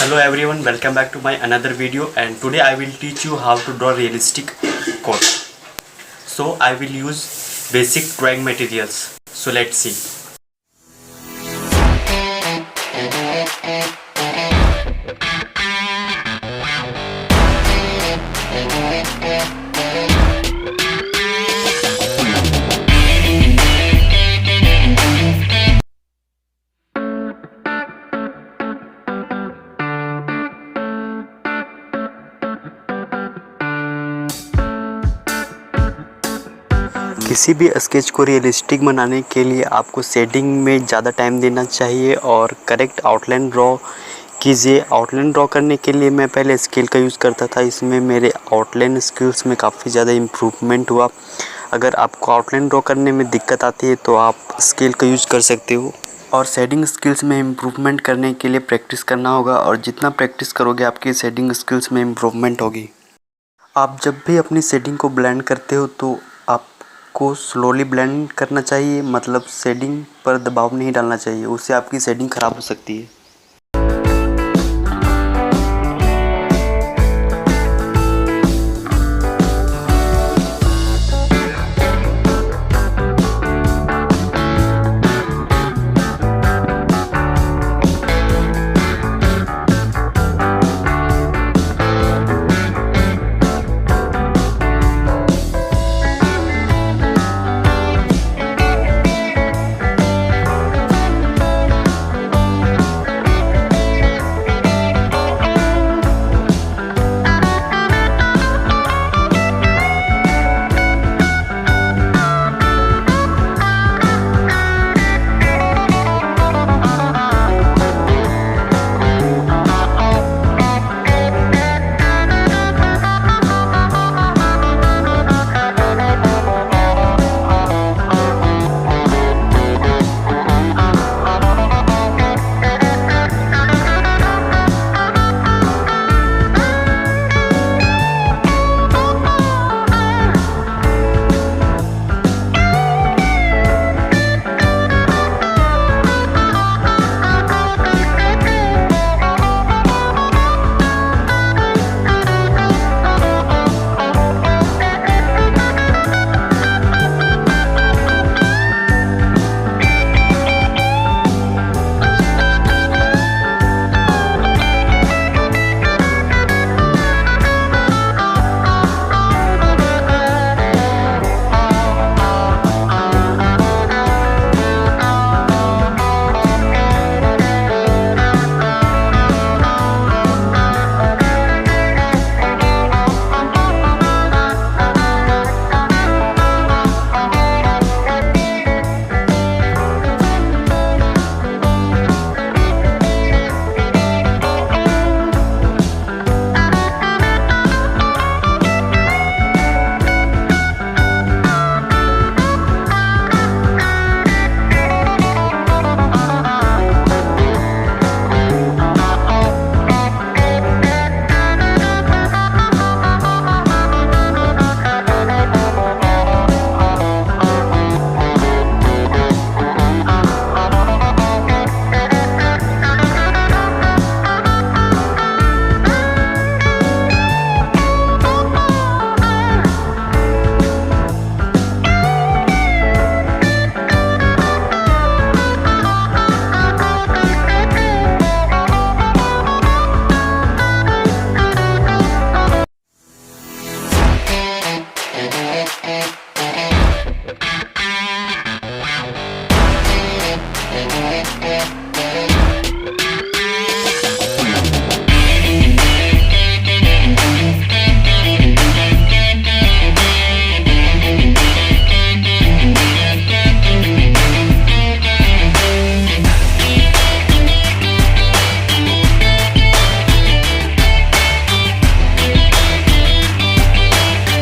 Hello everyone, welcome back to my another video, and today I will teach you how to draw realistic quote. So I will use basic drawing materials. So let's see. किसी भी sketch को realistic बनाने के लिए आपको shading में ज़्यादा time देना चाहिए और करेक्ट आउटलाइन ड्रॉ कीजिए। आउटलाइन ड्रॉ करने के लिए मैं पहले स्केल का यूज़ करता था, इसमें मेरे आउटलाइन स्किल्स में काफ़ी ज़्यादा इम्प्रूवमेंट हुआ। अगर आपको आउटलाइन ड्रॉ करने में दिक्कत आती है तो आप स्केल का यूज़ कर सकते हो। और शेडिंग स्किल्स में इम्प्रूवमेंट करने के लिए प्रैक्टिस करना होगा, और जितना प्रैक्टिस करोगे आपकी शेडिंग स्किल्स में इम्प्रूवमेंट होगी। आप जब भी अपनी शेडिंग को ब्लेंड करते हो तो आपको स्लोली ब्लेंड करना चाहिए, मतलब शेडिंग पर दबाव नहीं डालना चाहिए, उससे आपकी शेडिंग ख़राब हो सकती है।